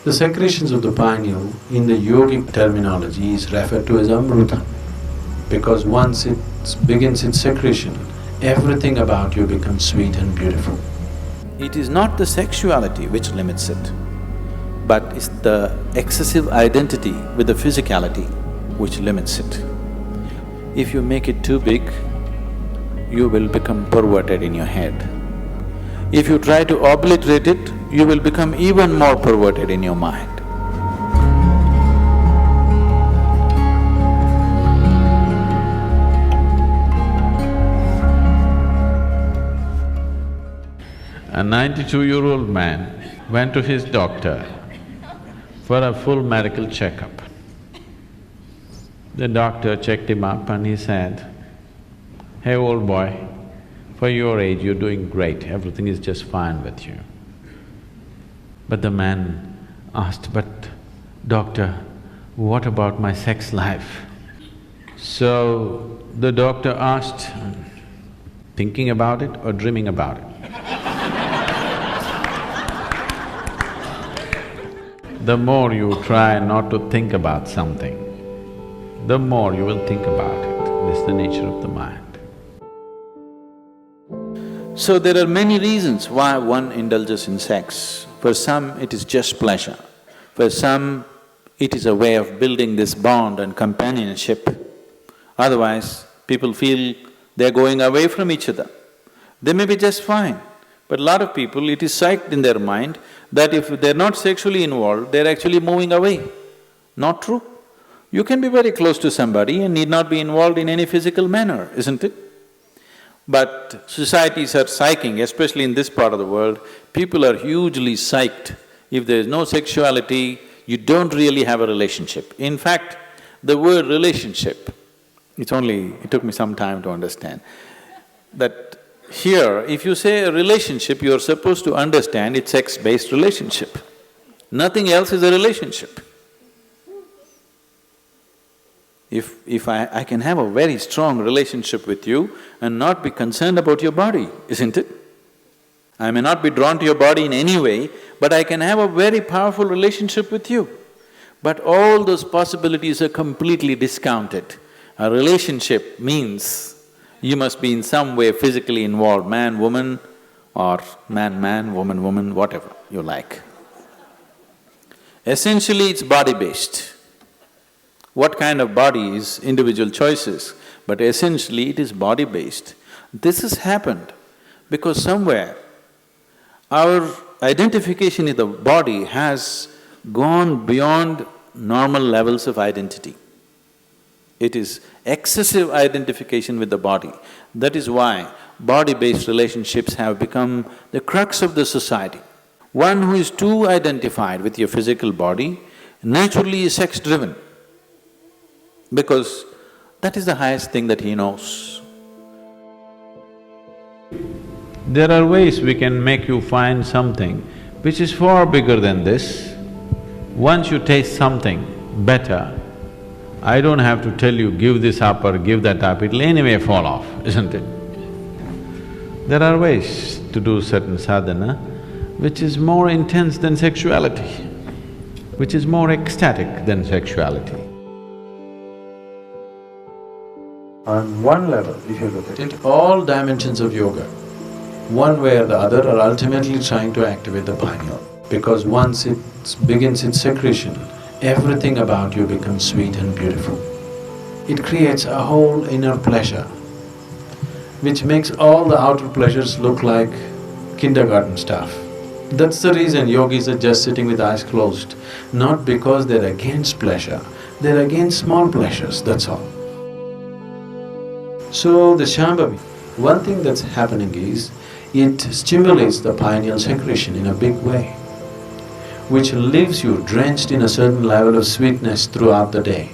The secretions of the pineal in the yogic terminology is referred to as amruta, because once it begins its secretion, everything about you becomes sweet and beautiful. It is not the sexuality which limits it, but it's the excessive identity with the physicality which limits it. If you make it too big, you will become perverted in your head. If you try to obliterate it, you will become even more perverted in your mind. A 92-year-old man went to his doctor for a full medical checkup. The doctor checked him up and he said, "Hey, old boy, for your age you're doing great, everything is just fine with you." But the man asked, "But doctor, what about my sex life?" So the doctor asked, "Thinking about it or dreaming about it?" The more you try not to think about something, the more you will think about it. This is the nature of the mind. So there are many reasons why one indulges in sex. For some, it is just pleasure. For some, it is a way of building this bond and companionship. Otherwise, people feel they're going away from each other. They may be just fine, but a lot of people, it is psyched in their mind that if they're not sexually involved, they're actually moving away. Not true. You can be very close to somebody and need not be involved in any physical manner, isn't it? But societies are psyching, especially in this part of the world, people are hugely psyched. If there is no sexuality, you don't really have a relationship. In fact, the word relationship, it took me some time to understand that here, if you say a relationship, you are supposed to understand it's sex-based relationship. Nothing else is a relationship. If I can have a very strong relationship with you and not be concerned about your body, isn't it? I may not be drawn to your body in any way, but I can have a very powerful relationship with you. But all those possibilities are completely discounted. A relationship means you must be in some way physically involved, man, woman, or man, woman, woman, whatever you like. Essentially, it's body-based. What kind of body is individual choices, but essentially it is body-based. This has happened because somewhere our identification in the body has gone beyond normal levels of identity. It is excessive identification with the body. That is why body-based relationships have become the crux of the society. One who is too identified with your physical body naturally is sex-driven, because that is the highest thing that he knows. There are ways we can make you find something which is far bigger than this. Once you taste something better, I don't have to tell you, give this up or give that up, it'll anyway fall off, isn't it? There are ways to do certain sadhana which is more intense than sexuality, which is more ecstatic than sexuality. On one level, if you look at it, all dimensions of yoga, one way or the other, are ultimately trying to activate the pineal. Because once it begins its secretion, everything about you becomes sweet and beautiful. It creates a whole inner pleasure, which makes all the outer pleasures look like kindergarten stuff. That's the reason yogis are just sitting with eyes closed, not because they're against pleasure, they're against small pleasures, that's all. So the Shambhavi, one thing that's happening is, it stimulates the pineal secretion in a big way, which leaves you drenched in a certain level of sweetness throughout the day.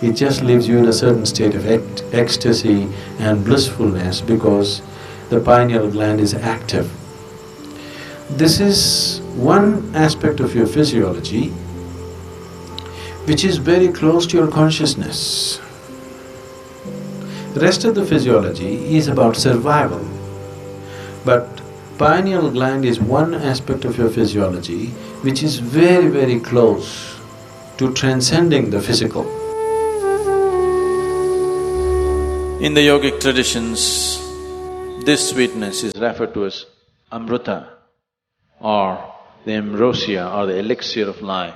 It just leaves you in a certain state of ecstasy and blissfulness because the pineal gland is active. This is one aspect of your physiology which is very close to your consciousness. The rest of the physiology is about survival, but pineal gland is one aspect of your physiology which is very, very close to transcending the physical. In the yogic traditions, this sweetness is referred to as amruta or the ambrocia or the elixir of life.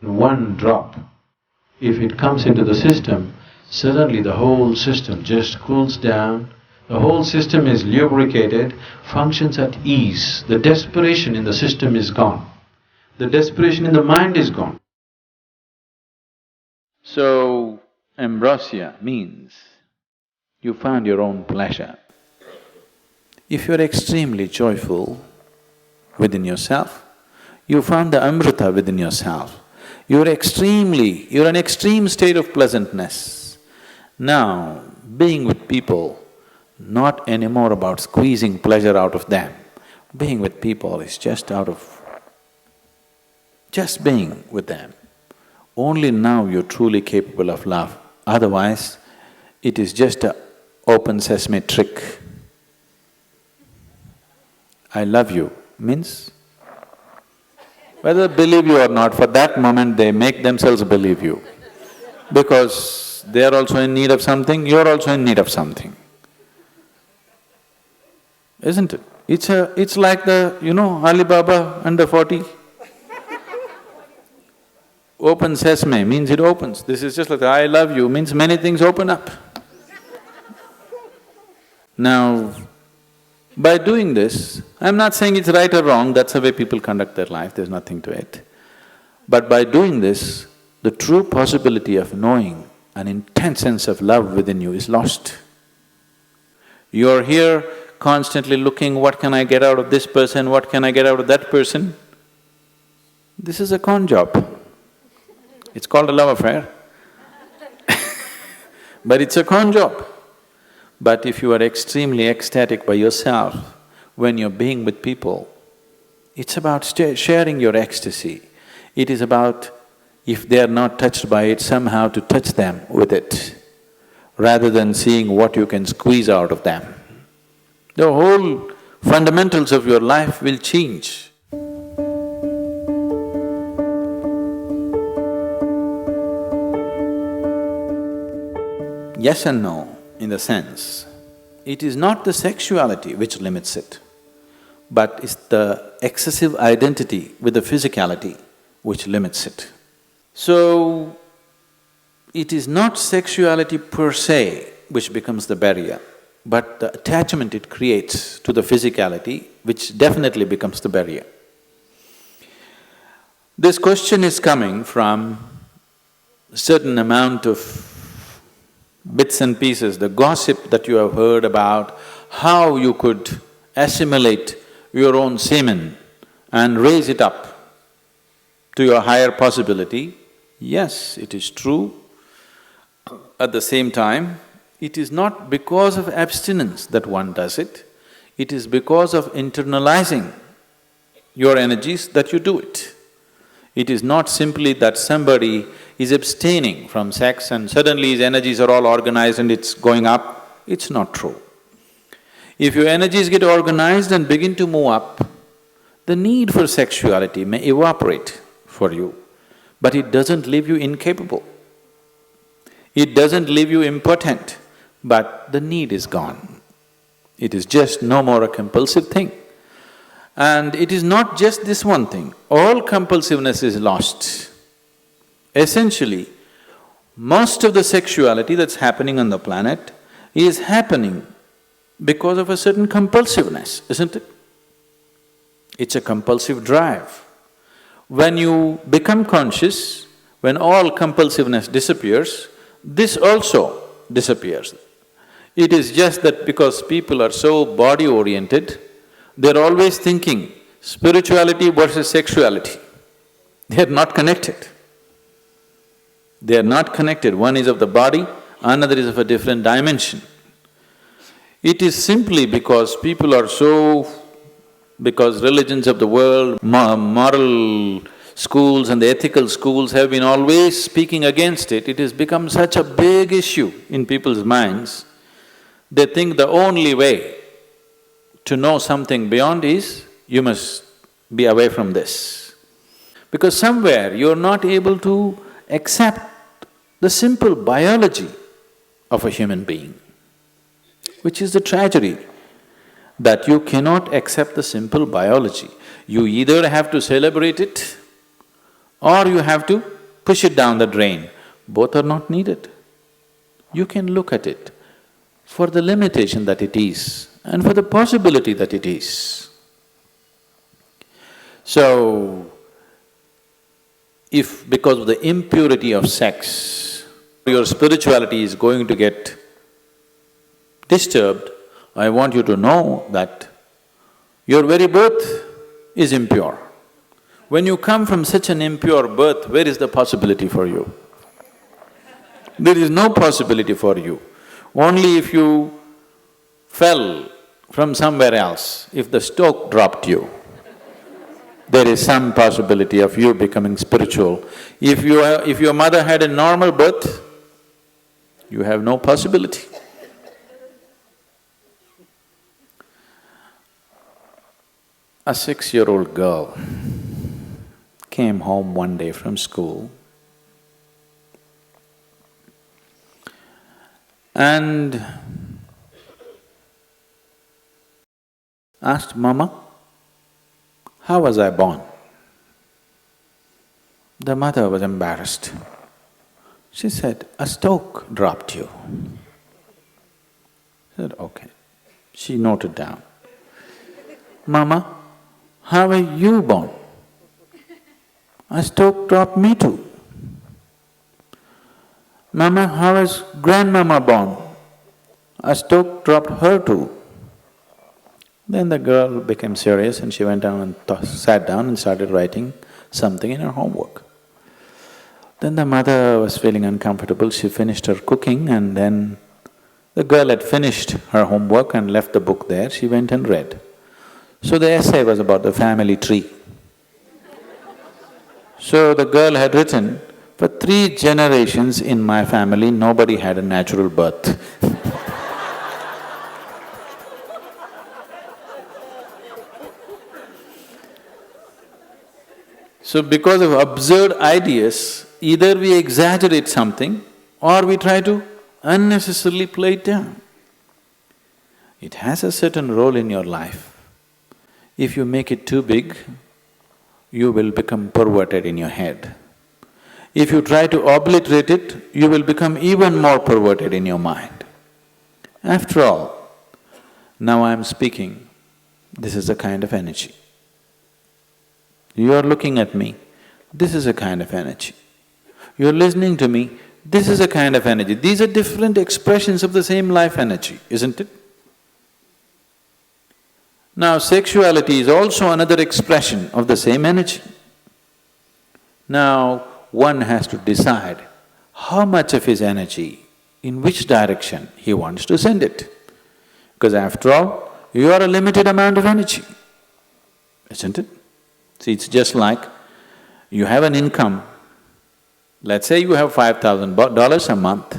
One drop, if it comes into the system, suddenly the whole system just cools down, the whole system is lubricated, functions at ease. The desperation in the system is gone. The desperation in the mind is gone. So, ambrocia means you found your own pleasure. If you're extremely joyful within yourself, you found the amruta within yourself. You're an extreme state of pleasantness. Now, being with people, not anymore about squeezing pleasure out of them. Being with people is just being with them. Only now you're truly capable of love. Otherwise, it is just a open sesame trick. I love you means, whether they believe you or not, for that moment they make themselves believe you. Because they are also in need of something, you're also in need of something. Isn't it? It's like Alibaba under 40. Open sesame means it opens. This is just like I love you means many things open up. Now, by doing this, I'm not saying it's right or wrong, that's the way people conduct their life, there's nothing to it. But by doing this, the true possibility of knowing an intense sense of love within you is lost. You're here constantly looking, what can I get out of this person, what can I get out of that person? This is a con job. It's called a love affair. But it's a con job. But if you are extremely ecstatic by yourself, when you're being with people, it's about sharing your ecstasy. It is about, if they are not touched by it, somehow to touch them with it, rather than seeing what you can squeeze out of them. The whole fundamentals of your life will change. Yes and no, in the sense, it is not the sexuality which limits it, but it's the excessive identity with the physicality which limits it. So, it is not sexuality per se which becomes the barrier, but the attachment it creates to the physicality which definitely becomes the barrier. This question is coming from a certain amount of bits and pieces, the gossip that you have heard about how you could assimilate your own semen and raise it up to your higher possibility. Yes, it is true. At the same time, it is not because of abstinence that one does it, it is because of internalizing your energies that you do it. It is not simply that somebody is abstaining from sex and suddenly his energies are all organized and it's going up. It's not true. If your energies get organized and begin to move up, the need for sexuality may evaporate for you, but it doesn't leave you incapable. It doesn't leave you impotent, but the need is gone. It is just no more a compulsive thing. And it is not just this one thing, all compulsiveness is lost. Essentially, most of the sexuality that's happening on the planet is happening because of a certain compulsiveness, isn't it? It's a compulsive drive. When you become conscious, when all compulsiveness disappears, this also disappears. It is just that because people are so body-oriented, they're always thinking spirituality versus sexuality. They are not connected. They are not connected. One is of the body, another is of a different dimension. It is simply because people are because religions of the world, moral schools and the ethical schools have been always speaking against it, it has become such a big issue in people's minds. They think the only way to know something beyond is, you must be away from this. Because somewhere you're not able to accept the simple biology of a human being, which is the tragedy, that you cannot accept the simple biology. You either have to celebrate it or you have to push it down the drain. Both are not needed. You can look at it for the limitation that it is and for the possibility that it is. So, if because of the impurity of sex, your spirituality is going to get disturbed, I want you to know that your very birth is impure. When you come from such an impure birth, where is the possibility for you? There is no possibility for you. Only if you fell from somewhere else, if the stoke dropped you, there is some possibility of you becoming spiritual. If your mother had a normal birth, you have no possibility. A 6-year-old girl came home one day from school and asked, "Mama, how was I born?" The mother was embarrassed. She said, "A stoke dropped you." She said, "Okay." She noted down, "Mama, how were you born?" "A stoke dropped me too." "Mama, how was grandmama born?" "A stoke dropped her too." Then the girl became serious and she went down and sat down and started writing something in her homework. Then the mother was feeling uncomfortable, she finished her cooking and then the girl had finished her homework and left the book there, she went and read. So the essay was about the family tree. So the girl had written, "For 3 generations in my family, nobody had a natural birth." So because of absurd ideas, either we exaggerate something or we try to unnecessarily play it down. It has a certain role in your life. If you make it too big, you will become perverted in your head. If you try to obliterate it, you will become even more perverted in your mind. After all, now I am speaking, this is a kind of energy. You are looking at me, this is a kind of energy. You are listening to me, this is a kind of energy. These are different expressions of the same life energy, isn't it? Now, sexuality is also another expression of the same energy. Now, one has to decide how much of his energy, in which direction he wants to send it. Because after all, you are a limited amount of energy, isn't it? See, it's just like you have an income, let's say you have $5,000 a month.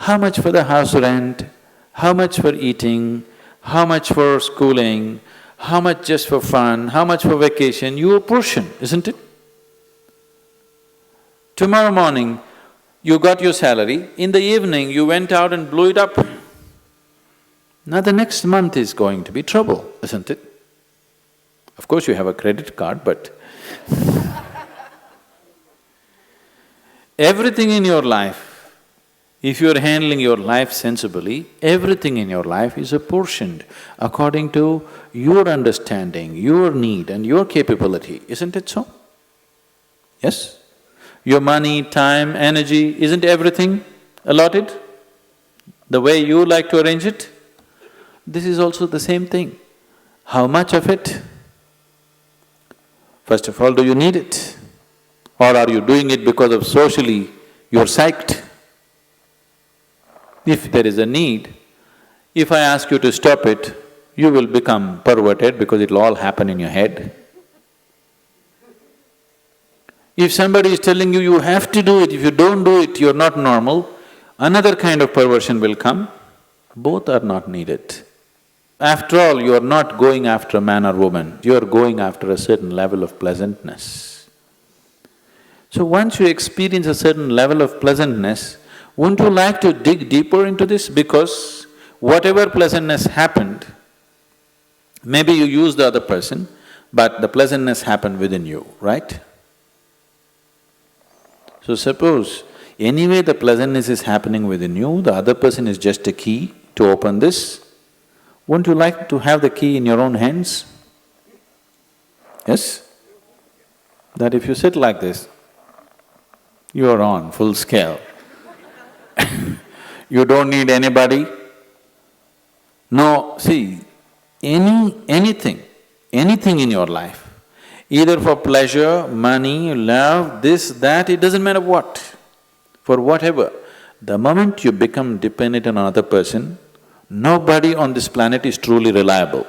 How much for the house rent, how much for eating, how much for schooling, how much just for fun, how much for vacation, your portion, isn't it? Tomorrow morning, you got your salary, in the evening you went out and blew it up. Now the next month is going to be trouble, isn't it? Of course you have a credit card, but everything in your life, if you are handling your life sensibly, everything in your life is apportioned according to your understanding, your need and your capability, isn't it so? Yes? Your money, time, energy, isn't everything allotted the way you like to arrange it? This is also the same thing. How much of it? First of all, do you need it? Or are you doing it because of socially you're psyched? If there is a need, if I ask you to stop it, you will become perverted because it'll all happen in your head. If somebody is telling you, you have to do it, if you don't do it, you're not normal, another kind of perversion will come. Both are not needed. After all, you are not going after a man or woman, you are going after a certain level of pleasantness. So once you experience a certain level of pleasantness, wouldn't you like to dig deeper into this? Because whatever pleasantness happened, maybe you used the other person, but the pleasantness happened within you, right? So suppose anyway the pleasantness is happening within you, the other person is just a key to open this, wouldn't you like to have the key in your own hands? Yes? That if you sit like this, you are on full scale. You don't need anybody. No, see, anything in your life, either for pleasure, money, love, this, that, it doesn't matter what, for whatever, the moment you become dependent on another person, nobody on this planet is truly reliable,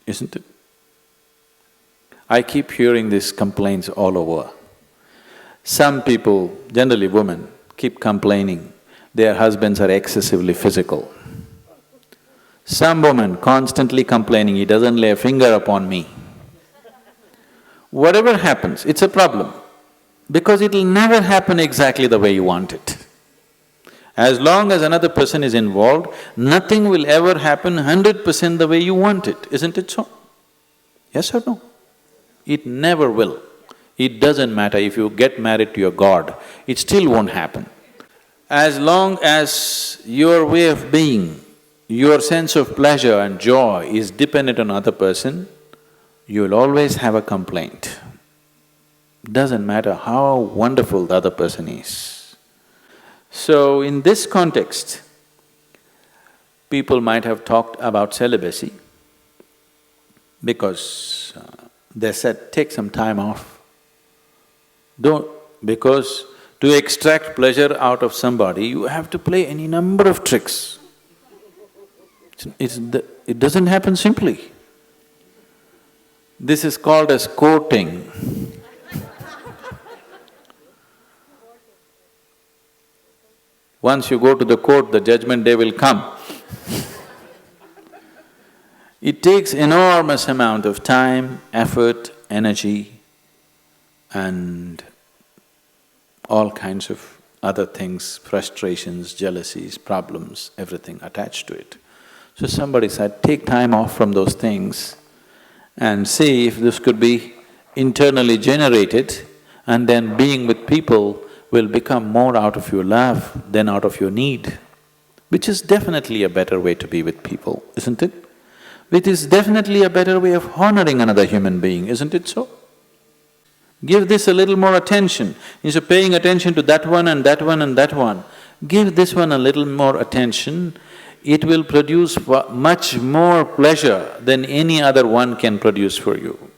isn't it? I keep hearing these complaints all over. Some people, generally women, keep complaining their husbands are excessively physical. Some woman constantly complaining, he doesn't lay a finger upon me. Whatever happens, it's a problem, because it'll never happen exactly the way you want it. As long as another person is involved, nothing will ever happen 100% the way you want it, isn't it so? Yes or no? It never will. It doesn't matter if you get married to your god, it still won't happen. As long as your way of being, your sense of pleasure and joy is dependent on another person, you will always have a complaint. Doesn't matter how wonderful the other person is. So in this context, people might have talked about celibacy because they said, take some time off. Because to extract pleasure out of somebody, you have to play any number of tricks. It doesn't happen simply. This is called as courting. Once you go to the court, the judgment day will come. It takes enormous amount of time, effort, energy, and all kinds of other things, frustrations, jealousies, problems, everything attached to it. So somebody said, take time off from those things and see if this could be internally generated, and then being with people will become more out of your love than out of your need, which is definitely a better way to be with people, isn't it? It is definitely a better way of honoring another human being, isn't it so? Give this a little more attention. Instead of paying attention to that one and that one and that one, give this one a little more attention. It will produce much more pleasure than any other one can produce for you.